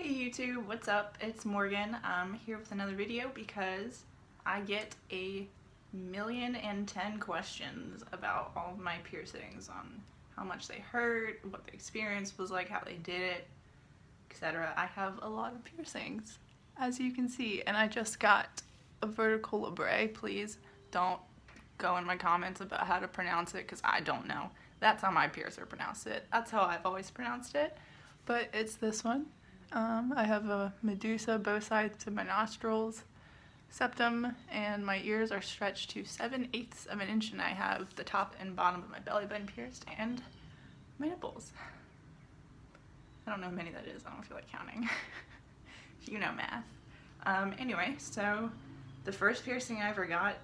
Hey YouTube, what's up? It's Morgan. I'm here with another video because I get a 1,000,010 questions about all of my piercings, on how much they hurt, what the experience was like, how they did it, etc. I have a lot of piercings, as you can see, and I just got a vertical labrae. Please don't go in my comments about how to pronounce it because I don't know. That's how my piercer pronounced it. That's how I've always pronounced it, but it's this one. I have a medusa both sides of my nostrils, septum, and my ears are stretched to 7/8 of an inch, and I have the top and bottom of my belly button pierced and my nipples. I don't know how many that is. I don't feel like counting. You know math. Anyway, so the first piercing I ever got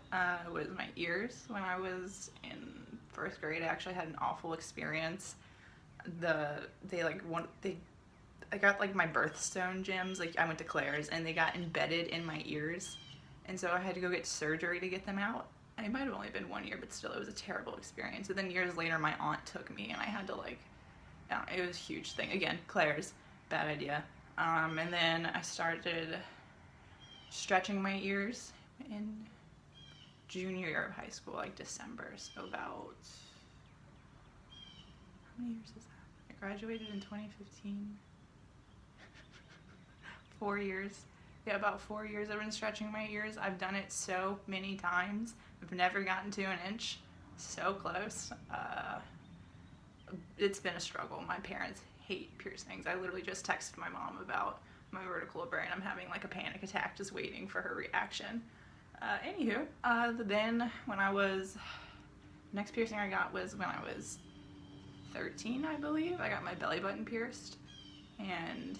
was my ears when I was in first grade. I actually had an awful experience. I got like my birthstone gems, like I went to Claire's, and they got embedded in my ears, and so I had to go get surgery to get them out. It might have only been 1 year, but still, it was a terrible experience. And then years later, my aunt took me, and I had to it was a huge thing. Again, Claire's, bad idea. And then I started stretching my ears in junior year of high school, like December, so about, how many years is that? I graduated in 2015. 4 years. Yeah, about 4 years I've been stretching my ears. I've done it so many times. I've never gotten to an inch. So close. It's been a struggle. My parents hate piercings. I literally just texted my mom about my vertical labrae, and I'm having like a panic attack just waiting for her reaction. Anywho, then next piercing I got was when I was 13, I believe. I got my belly button pierced, and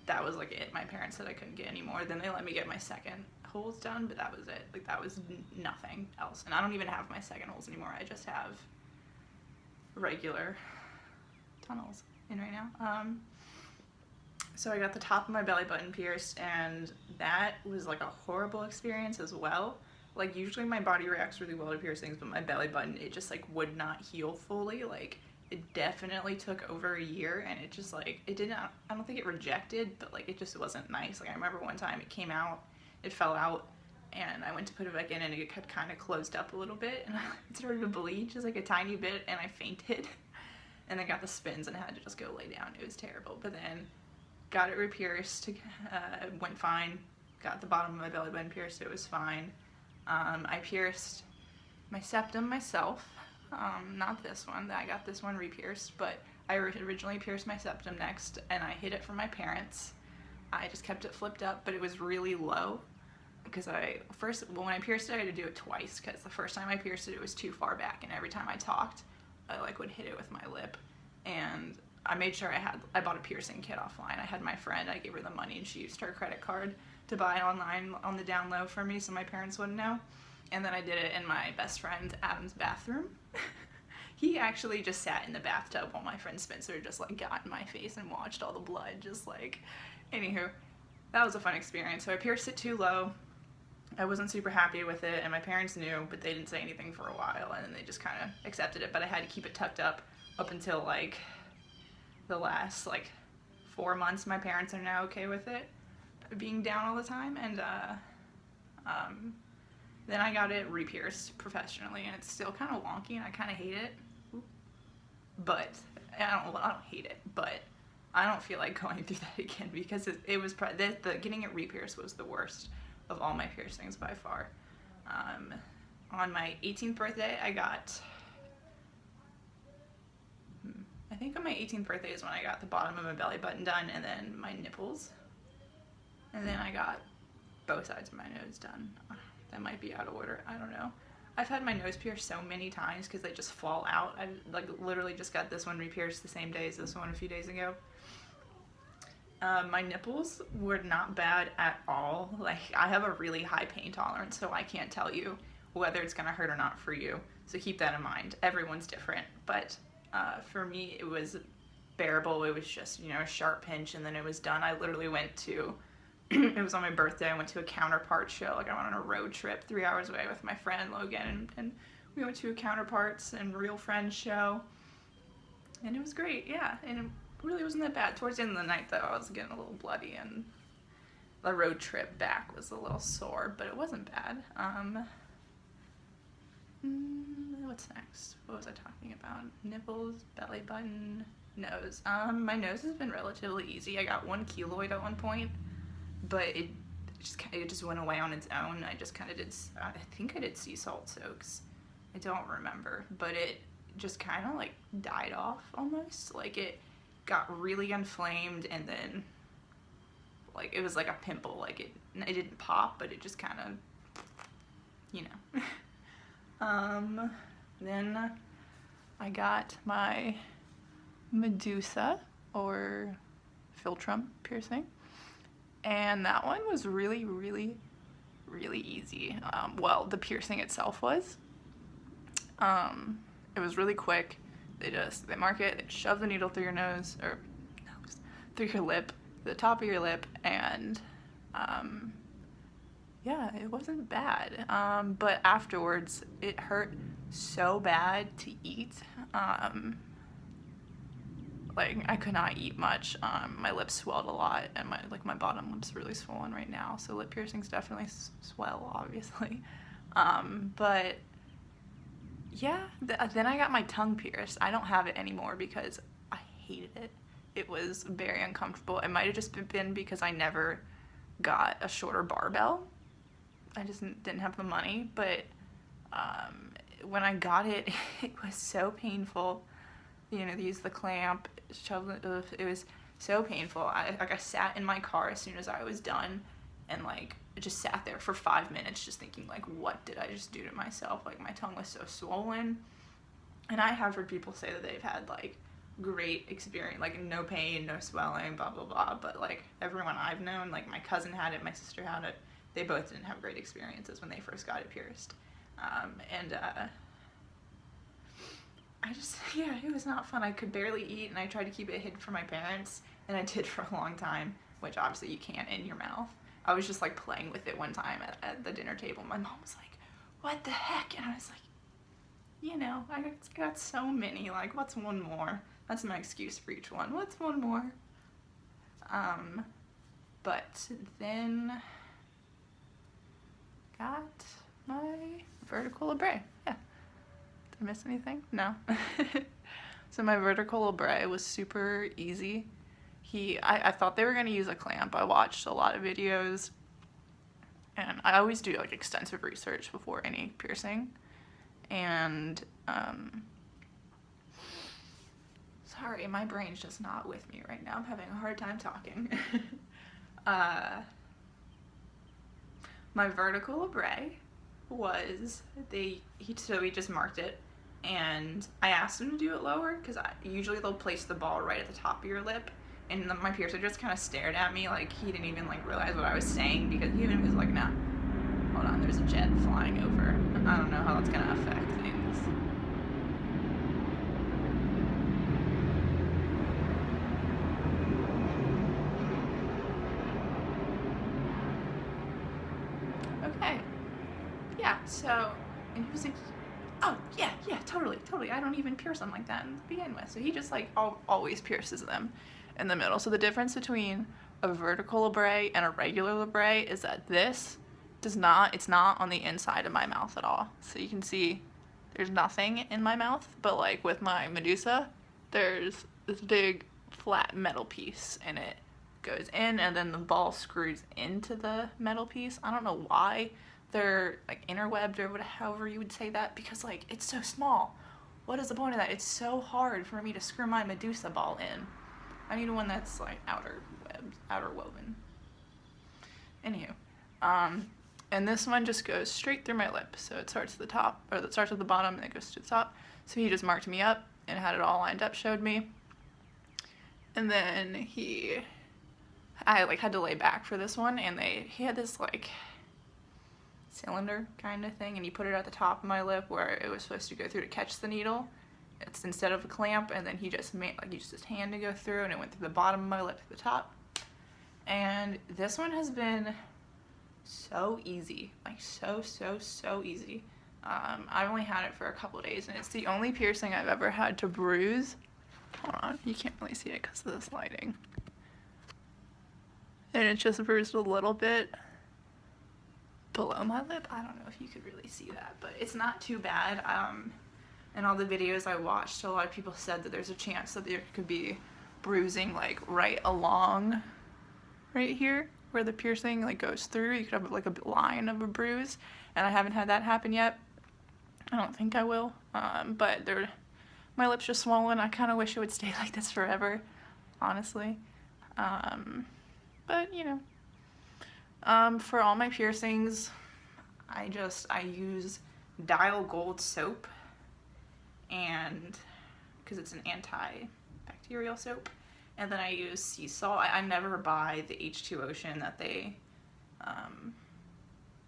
that was like it. My parents said I couldn't get any more. Then they let me get my second holes done, but that was it. Like, that was nothing else. And I don't even have my second holes anymore. I just have regular tunnels in right now. So I got the top of my belly button pierced, and that was like a horrible experience as well. Like, usually my body reacts really well to piercings, but my belly button, it just like would not heal fully. Like, it definitely took over a year, and it just like, it didn't, I don't think it rejected, but like, it just wasn't nice. Like, I remember one time it came out, it fell out, and I went to put it back in, and it had kind of closed up a little bit, and it started to bleed just like a tiny bit, and I fainted, and then got the spins, and I had to just go lay down. It was terrible. But then got it re-pierced, went fine. Got the bottom of my belly button pierced, it was fine. I pierced my septum myself. Not this one. I got this one re-pierced, but I originally pierced my septum next, and I hid it from my parents. I just kept it flipped up, but it was really low because when I pierced it, I had to do it twice, because the first time I pierced it, it was too far back, and every time I talked, I like would hit it with my lip. And I made sure I bought a piercing kit offline. I had my friend, I gave her the money, and she used her credit card to buy it online on the down low for me so my parents wouldn't know. And then I did it in my best friend Adam's bathroom. He actually just sat in the bathtub while my friend Spencer just like got in my face and watched all the blood, just like, anywho, that was a fun experience. So I pierced it too low. I wasn't super happy with it, and my parents knew, but they didn't say anything for a while, and then they just kind of accepted it. But I had to keep it tucked up until like the last like 4 months. My parents are now okay with it being down all the time, and then I got it re-pierced professionally, and it's still kind of wonky, and I kind of hate it. But I don't hate it, but I don't feel like going through that again, because it was getting it re-pierced was the worst of all my piercings by far. On my 18th birthday, I think on my 18th birthday is when I got the bottom of my belly button done, and then my nipples, and then I got both sides of my nose done. That might be out of order, I don't know. I've had my nose pierced so many times because they just fall out. I like literally just got this one re-pierced the same day as this one a few days ago. My nipples were not bad at all. Like, I have a really high pain tolerance, so I can't tell you whether it's gonna hurt or not for you. So keep that in mind. Everyone's different, but for me it was bearable. It was just, a sharp pinch, and then it was done. I literally went to it was on my birthday. I went to a Counterparts show. Like, I went on a road trip 3 hours away with my friend Logan, and we went to a Counterparts and Real Friends show, and it was great. Yeah, and really wasn't that bad. Towards the end of the night, though, I was getting a little bloody, and the road trip back was a little sore, but it wasn't bad. What's next? What was I talking about? Nipples, belly button, nose. My nose has been relatively easy. I got 1 keloid at one point, but it just went away on its own. I just kind of did, I think I did sea salt soaks. I don't remember, but it just kind of like died off almost. Like it got really inflamed, and then like it was like a pimple. Like it didn't pop, but it just kind of, you know. Then I got my Medusa or philtrum piercing, and that one was really, really, really easy. Well, the piercing itself was. It was really quick. They mark it, they shove the needle through your nose, or nose, through your lip, the top of your lip, and yeah, it wasn't bad. But afterwards, it hurt so bad to eat. Like I could not eat much. My lips swelled a lot, and my bottom lip's really swollen right now. So lip piercings definitely swell, obviously. But yeah, then I got my tongue pierced. I don't have it anymore because I hated it. It was very uncomfortable. It might have just been because I never got a shorter barbell. I just didn't have the money, but when I got it, it was so painful. You know, they used the clamp, shove it. It was so painful. I sat in my car as soon as I was done, and like just sat there for 5 minutes, just thinking like, what did I just do to myself? Like my tongue was so swollen, and I have heard people say that they've had like great experience, like no pain, no swelling, blah blah blah. But like everyone I've known, like my cousin had it, my sister had it. They both didn't have great experiences when they first got it pierced. Yeah, it was not fun. I could barely eat, and I tried to keep it hidden from my parents, and I did for a long time, which obviously you can't in your mouth. I was just like playing with it one time at the dinner table. My mom was like, what the heck? And I was like, you know, I got so many, like what's one more? That's my excuse for each one. What's one more? But then got my vertical labret. Yeah. Did I miss anything? No. So my vertical labret was super easy. I thought they were going to use a clamp. I watched a lot of videos, and I always do like extensive research before any piercing. And sorry, my brain's just not with me right now. I'm having a hard time talking. My vertical labret was he just marked it, and I asked him to do it lower because usually they'll place the ball right at the top of your lip, and my piercer just kind of stared at me like he didn't even like realize what I was saying, because he even was like, no, hold on, there's a jet flying over. I don't know how that's gonna affect things. Okay. Yeah, so, and he was like, oh, yeah, totally. I don't even pierce them like that to begin with. So he just like always pierces them in the middle. So the difference between a vertical labret and a regular labret is that it's not on the inside of my mouth at all. So you can see there's nothing in my mouth, but like with my Medusa, there's this big flat metal piece, and it goes in, and then the ball screws into the metal piece. I don't know why they're like interwebbed or whatever, however you would say that, because like it's so small. What is the point of that? It's so hard for me to screw my Medusa ball in. I need one that's like outer woven. Anywho, and this one just goes straight through my lip. So it starts at the top, or it starts at the bottom and it goes to the top. So he just marked me up and had it all lined up, showed me. And then I like had to lay back for this one, and he had this like cylinder kind of thing, and he put it at the top of my lip where it was supposed to go through to catch the needle. It's instead of a clamp, and then he just used his hand to go through, and it went through the bottom of my lip to the top. And this one has been so easy, like so easy. I've only had it for a couple days, and it's the only piercing I've ever had to bruise Hold on, you can't really see it because of this lighting. And it's just bruised a little bit below my lip. I don't know if you could really see that, but it's not too bad. In all the videos I watched, a lot of people said that there's a chance that there could be bruising like right along right here where the piercing like goes through. You could have like a line of a bruise, and I haven't had that happen yet. I don't think I will, but my lip's just swollen. I kind of wish it would stay like this forever, honestly. But you know, for all my piercings, I use Dial Gold soap, and because it's an antibacterial soap, and then I use sea salt. I never buy the H2 Ocean that they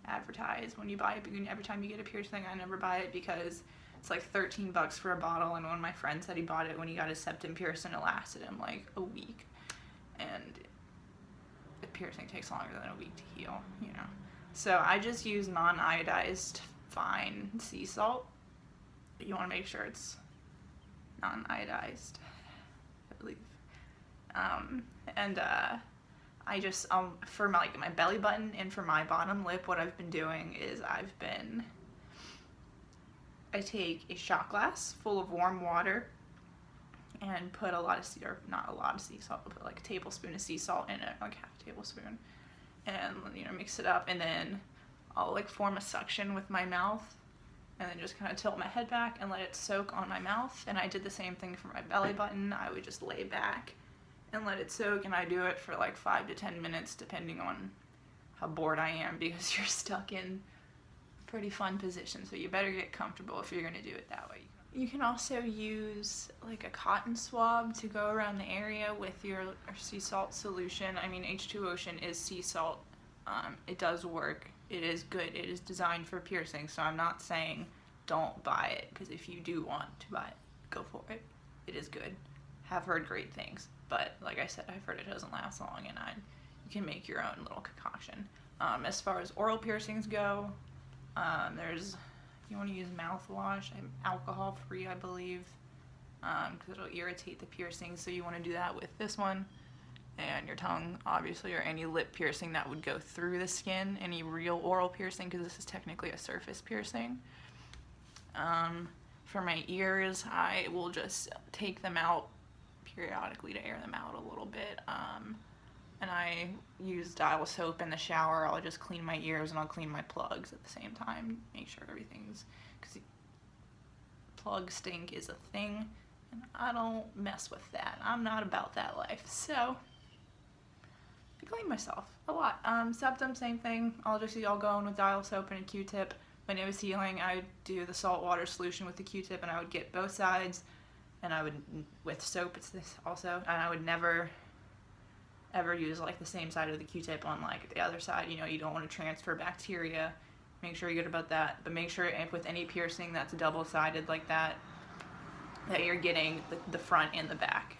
advertise when you buy it. Every time you get a piercing, I never buy it because it's like $13 for a bottle, and one of my friends said he bought it when he got his septum pierced and it lasted him like a week, and the piercing takes longer than a week to heal, you know. So I just use non-iodized fine sea salt. But you want to make sure it's non-iodized, I believe. I just for my belly button and for my bottom lip, what I've been doing is I take a shot glass full of warm water and put not a lot of sea salt, but like a tablespoon of sea salt in it, like half a tablespoon, and you know, mix it up, and then I'll like form a suction with my mouth, and then just kind of tilt my head back and let it soak on my mouth. And I did the same thing for my belly button. I would just lay back and let it soak, and I do it for like 5 to 10 minutes depending on how bored I am, because you're stuck in a pretty fun position, so you better get comfortable if you're going to do it that way. You can also use like a cotton swab to go around the area with your sea salt solution. I mean, H2 Ocean is sea salt. It does work. It is good. It is designed for piercing, so I'm not saying don't buy it, because if you do want to buy it, go for it. It is good. Have heard great things, but like I said, I've heard it doesn't last long, and you can make your own little concoction. As far as oral piercings go, you want to use mouthwash, alcohol-free, I believe, because it'll irritate the piercing, so you want to do that with this one. And your tongue, obviously, or any lip piercing that would go through the skin, any real oral piercing, because this is technically a surface piercing. For my ears, I will just take them out periodically to air them out a little bit. And I use Dial soap in the shower. I'll just clean my ears and I'll clean my plugs at the same time. Make sure everything's, because plug stink is a thing, and I don't mess with that. I'm not about that life. So I clean myself a lot. Septum, same thing. I'll go in with Dial soap and a Q-tip. When it was healing, I would do the salt water solution with the Q-tip, and I would get both sides, and I would, with soap, it's this also, and I would never ever use like the same side of the Q-tip on like the other side. You know, you don't want to transfer bacteria. Make sure you're good about that, but make sure if with any piercing that's double-sided like that, that you're getting the front and the back.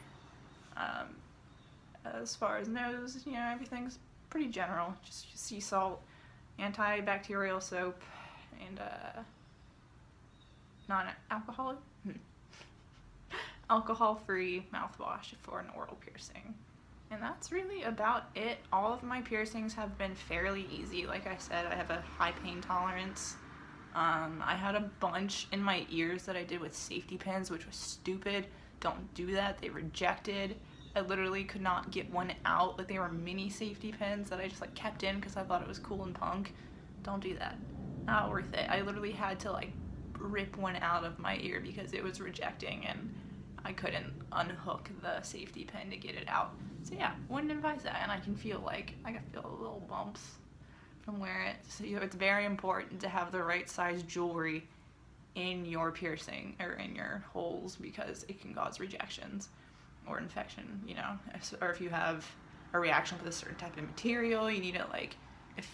As far as nose, you know, everything's pretty general. Just sea salt, antibacterial soap, and non-alcoholic, alcohol-free mouthwash for an oral piercing. And that's really about it. All of my piercings have been fairly easy. Like I said, I have a high pain tolerance. I had a bunch in my ears that I did with safety pins, which was stupid. Don't do that. They rejected. I literally could not get one out. Like, they were mini safety pins that I just like kept in because I thought it was cool and punk. Don't do that. Not worth it. I literally had to like rip one out of my ear because it was rejecting, and I couldn't unhook the safety pin to get it out. So yeah, wouldn't advise that. And I can feel little bumps from where so it's very important to have the right size jewelry in your piercing or in your holes, because it can cause rejections or infection, you know. Or if you have a reaction with a certain type of material, you need it, like,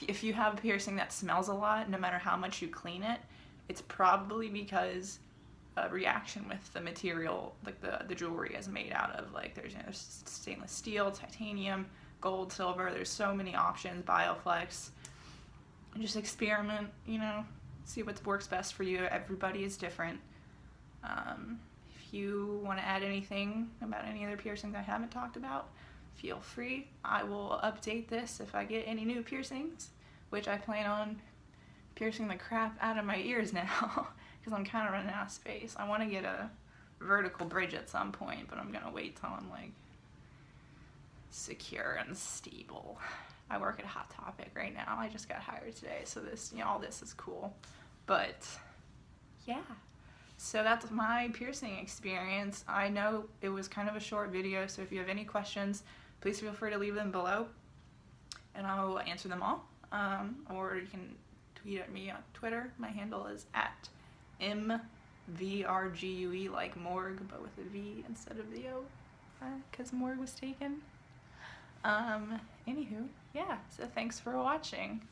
if you have a piercing that smells a lot, no matter how much you clean it, it's probably because a reaction with the material, like the jewelry is made out of. Like, there's stainless steel, titanium, gold, silver. There's so many options. Bioflex. Just experiment, you know, see what works best for you. Everybody is different. If If you want to add anything about any other piercings I haven't talked about, feel free. I will update this if I get any new piercings, which I plan on piercing the crap out of my ears now because I'm kind of running out of space. I want to get a vertical bridge at some point, but I'm going to wait till I'm like secure and stable. I work at Hot Topic right now. I just got hired today, so this, all this is cool. But yeah, so that's my piercing experience. I know it was kind of a short video, so if you have any questions, please feel free to leave them below and I will answer them all. Or you can tweet at me on Twitter. My handle is at MVRGUE, like morgue, but with a V instead of the O, because morgue was taken. Anywho, yeah, so thanks for watching.